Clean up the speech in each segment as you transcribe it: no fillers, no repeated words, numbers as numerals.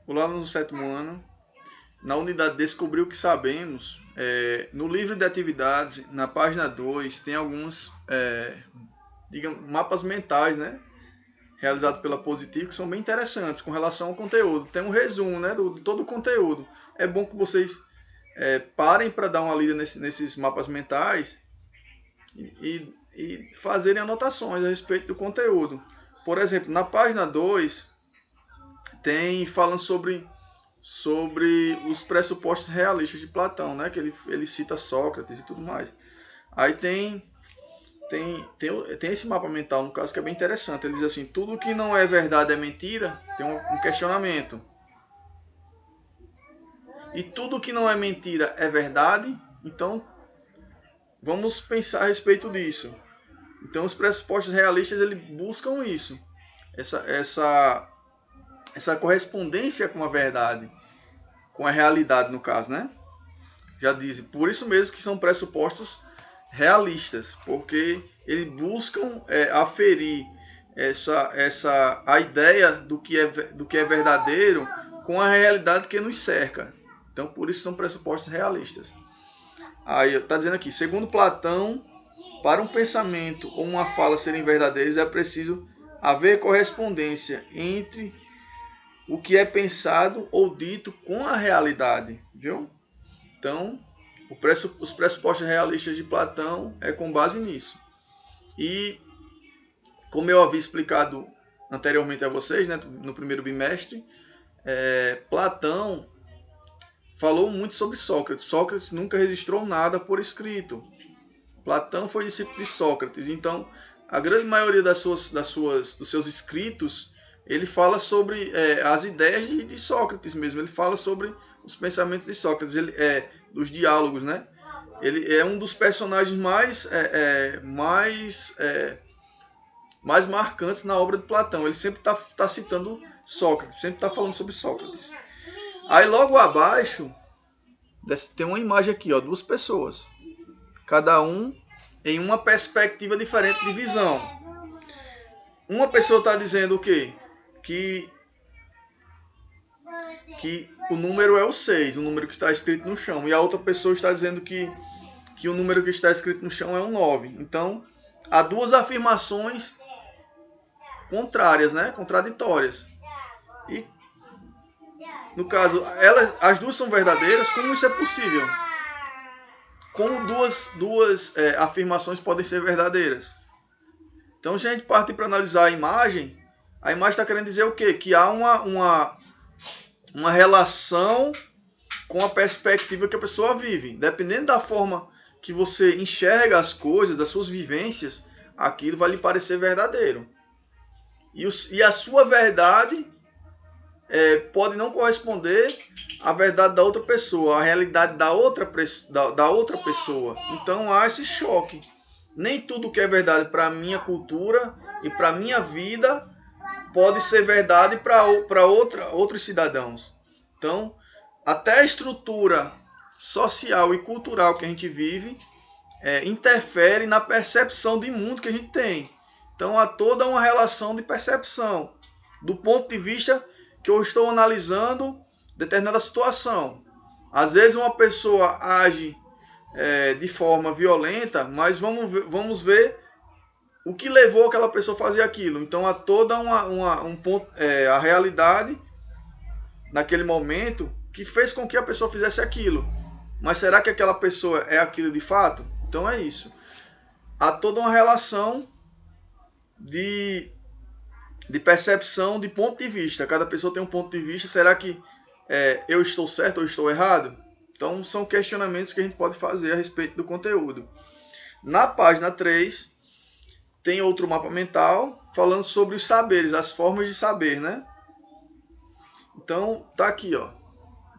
Olá, no sétimo ano, na unidade Descobrir o que Sabemos, no livro de atividades, na página 2, tem alguns digamos, mapas mentais, né? Realizados pela Positivo, que são bem interessantes com relação ao conteúdo. Tem um resumo, né, de todo o conteúdo. É bom que vocês parem para dar uma lida nesses mapas mentais e fazerem anotações a respeito do conteúdo. Por exemplo, na página 2, tem falando sobre os pressupostos realistas de Platão, né? Que ele cita Sócrates e tudo mais. Aí tem esse mapa mental, no caso, que é bem interessante. Ele diz assim, tudo que não é verdade é mentira, tem um questionamento. E tudo que não é mentira é verdade, então vamos pensar a respeito disso. Então os pressupostos realistas, eles buscam isso. Essa correspondência com a verdade, com a realidade, no caso, né? Já dizem, por isso mesmo que são pressupostos realistas, porque eles buscam aferir a ideia do que é verdadeiro com a realidade que nos cerca. Então, por isso são pressupostos realistas. Aí está dizendo aqui, segundo Platão, para um pensamento ou uma fala serem verdadeiros, é preciso haver correspondência entre o que é pensado ou dito com a realidade, viu? Então, os pressupostos realistas de Platão é com base nisso. E, como eu havia explicado anteriormente a vocês, né, no primeiro bimestre, Platão falou muito sobre Sócrates. Sócrates nunca registrou nada por escrito. Platão foi discípulo de Sócrates. Então, a grande maioria dos seus escritos, ele fala sobre as ideias de Sócrates mesmo. Ele fala sobre os pensamentos de Sócrates, dos diálogos, né? Ele é um dos personagens mais marcantes na obra de Platão. Ele sempre está citando Sócrates, sempre está falando sobre Sócrates. Aí logo abaixo tem uma imagem aqui, ó, duas pessoas, cada um em uma perspectiva diferente de visão. Uma pessoa está dizendo o quê? Que o número é o 6, o número que está escrito no chão. E a outra pessoa está dizendo que o número que está escrito no chão é um 9. Então, há duas afirmações contrárias, né? Contraditórias. E, no caso, as duas são verdadeiras. Como isso é possível? Como duas afirmações podem ser verdadeiras? Então, se a gente partir para analisar a imagem está querendo dizer o quê? Que há uma relação com a perspectiva que a pessoa vive. Dependendo da forma que você enxerga as coisas, das suas vivências, aquilo vai lhe parecer verdadeiro. E a sua verdade pode não corresponder à verdade da outra pessoa, à realidade da outra pessoa. Então há esse choque. Nem tudo que é verdade para a minha cultura e para a minha vida pode ser verdade para outros cidadãos. Então, até a estrutura social e cultural que a gente vive interfere na percepção de mundo que a gente tem. Então, há toda uma relação de percepção do ponto de vista que eu estou analisando determinada situação. Às vezes uma pessoa age de forma violenta, mas vamos ver o que levou aquela pessoa a fazer aquilo. Então há toda um ponto, a realidade naquele momento que fez com que a pessoa fizesse aquilo. Mas será que aquela pessoa é aquilo de fato? Então é isso. Há toda uma relação de percepção, de ponto de vista. Cada pessoa tem um ponto de vista. Será que eu estou certo ou estou errado? Então são questionamentos que a gente pode fazer a respeito do conteúdo. Na página 3, tem outro mapa mental falando sobre os saberes, as formas de saber, né? Então, tá aqui, ó.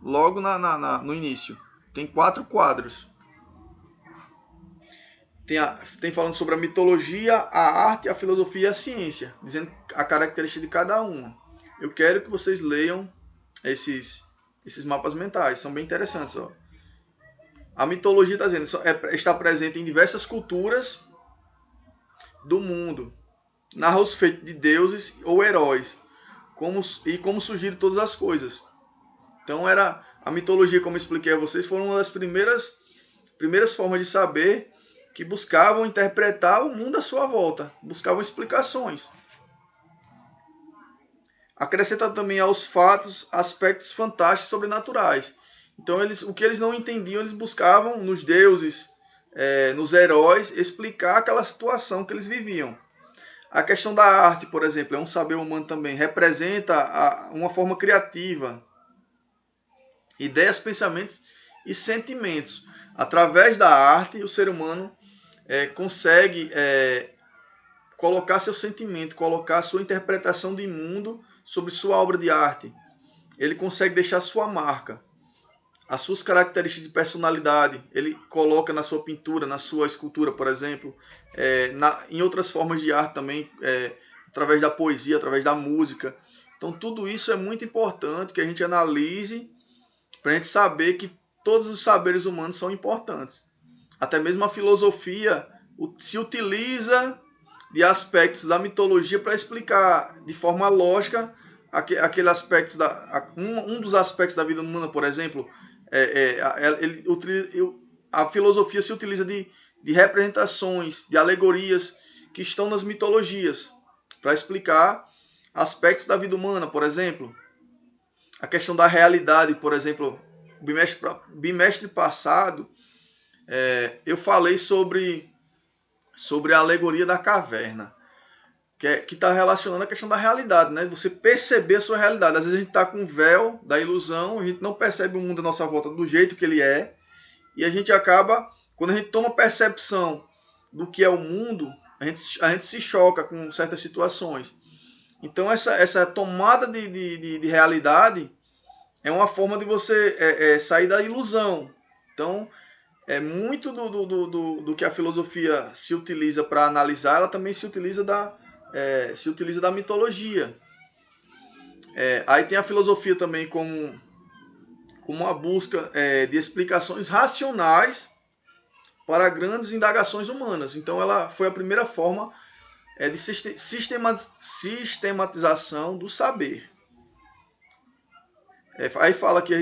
Logo no início. Tem 4 quadros. Tem falando sobre a mitologia, a arte, a filosofia e a ciência, dizendo a característica de cada uma. Eu quero que vocês leiam esses mapas mentais, são bem interessantes. Ó. A mitologia está dizendo está presente em diversas culturas do mundo. Narra os feitos de deuses ou heróis, como surgiram todas as coisas. Então a mitologia, como eu expliquei a vocês, foi uma das primeiras formas de saber que buscavam interpretar o mundo à sua volta, buscavam explicações. Acrescenta também aos fatos aspectos fantásticos sobrenaturais. Então o que eles não entendiam, eles buscavam nos deuses, nos heróis, explicar aquela situação que eles viviam. A questão da arte, por exemplo, é um saber humano também, representa uma forma criativa, ideias, pensamentos e sentimentos. Através da arte, o ser humano consegue colocar seu sentimento, colocar sua interpretação de mundo sobre sua obra de arte. Ele consegue deixar sua marca, as suas características de personalidade. Ele coloca na sua pintura, na sua escultura, por exemplo, em outras formas de arte também, através da poesia, através da música. Então tudo isso é muito importante que a gente analise para a gente saber que todos os saberes humanos são importantes. Até mesmo a filosofia se utiliza de aspectos da mitologia para explicar de forma lógica aquele aspecto um dos aspectos da vida humana, por exemplo. A filosofia se utiliza de representações, de alegorias que estão nas mitologias para explicar aspectos da vida humana, por exemplo. A questão da realidade, por exemplo, bimestre passado, eu falei sobre a alegoria da caverna, que está relacionando a questão da realidade, né? Você perceber a sua realidade. Às vezes a gente está com um véu da ilusão, a gente não percebe o mundo à nossa volta do jeito que ele é, e a gente acaba, quando a gente toma percepção do que é o mundo, a gente se choca com certas situações. Então essa tomada de realidade é uma forma de você sair da ilusão. Então, muito do que a filosofia se utiliza para analisar, ela também se utiliza da mitologia. Aí tem a filosofia também como uma busca de explicações racionais para grandes indagações humanas. Então ela foi a primeira forma de sistematização do saber. Aí fala aqui a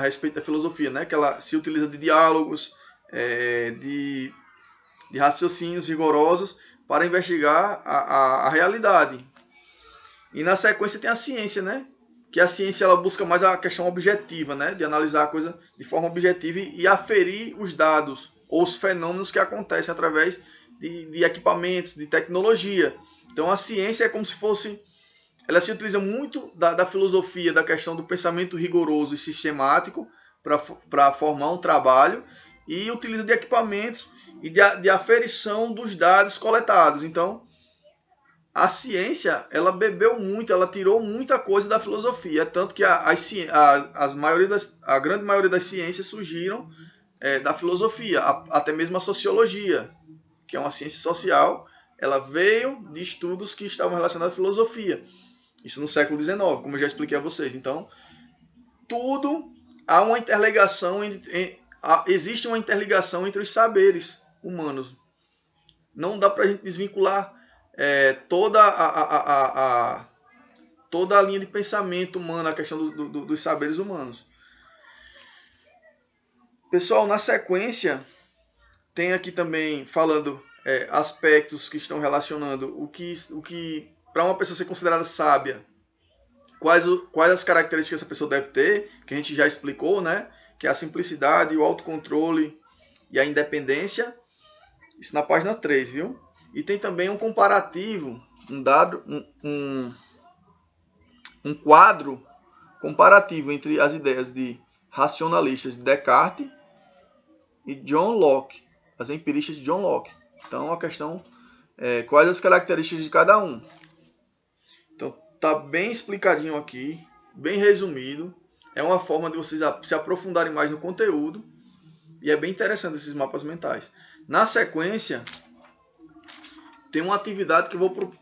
respeito da filosofia, né? Que ela se utiliza de diálogos, de raciocínios rigorosos para investigar a realidade. E na sequência tem a ciência, né? Que a ciência ela busca mais a questão objetiva, né? De analisar a coisa de forma objetiva e aferir os dados ou os fenômenos que acontecem através de equipamentos, de tecnologia. Então a ciência é como se fosse... Ela se utiliza muito da filosofia, da questão do pensamento rigoroso e sistemático para formar um trabalho, e utiliza de equipamentos e de aferição dos dados coletados. Então, a ciência, ela bebeu muito, ela tirou muita coisa da filosofia, tanto que a grande maioria das ciências surgiram da filosofia, até mesmo a sociologia, que é uma ciência social, ela veio de estudos que estavam relacionados à filosofia. Isso no século XIX, como eu já expliquei a vocês. Então, tudo há uma interligação, existe uma interligação entre os saberes humanos. Não dá para a gente desvincular toda a linha de pensamento humano, a questão dos saberes humanos. Pessoal, na sequência, tem aqui também falando aspectos que estão relacionando o que para uma pessoa ser considerada sábia, quais as características que essa pessoa deve ter, que a gente já explicou, né? Que é a simplicidade, o autocontrole e a independência. Isso na página 3, viu? E tem também um comparativo, um quadro comparativo entre as ideias de racionalistas de Descartes e John Locke, as empiristas de John Locke. Então a questão quais as características de cada um. Então tá bem explicadinho aqui, bem resumido. É uma forma de vocês se aprofundarem mais no conteúdo. E é bem interessante esses mapas mentais. Na sequência, tem uma atividade que eu vou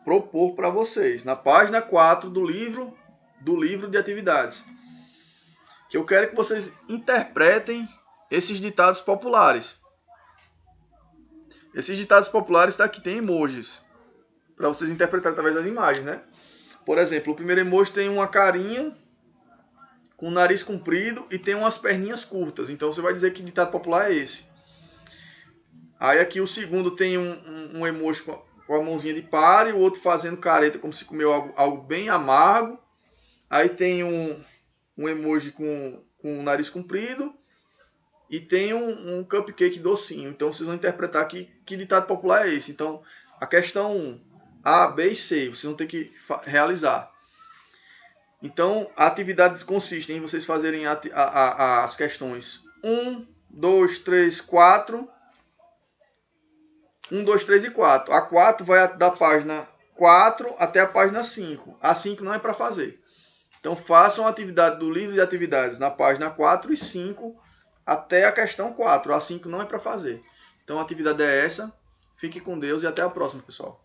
propor para vocês. Na página 4 do livro de atividades. Que eu quero que vocês interpretem esses ditados populares. Esses ditados populares aqui tem emojis. Para vocês interpretarem através das imagens, né? Por exemplo, o primeiro emoji tem uma carinha com o nariz comprido e tem umas perninhas curtas. Então você vai dizer que ditado popular é esse. Aí aqui o segundo tem um emoji com a mãozinha de pare, o outro fazendo careta como se comeu algo bem amargo. Aí tem um emoji com o nariz comprido e tem um cupcake docinho. Então vocês vão interpretar que ditado popular é esse. Então a questão 1, A, B e C, vocês vão ter que realizar. Então a atividade consiste em vocês fazerem as questões 1, 2, 3, 4. 1, 2, 3 e 4. A 4 vai da página 4 até a página 5. A 5 não é para fazer. Então façam a atividade do livro de atividades na página 4 e 5 até a questão 4. A 5 não é para fazer. Então a atividade é essa. Fique com Deus e até a próxima, pessoal.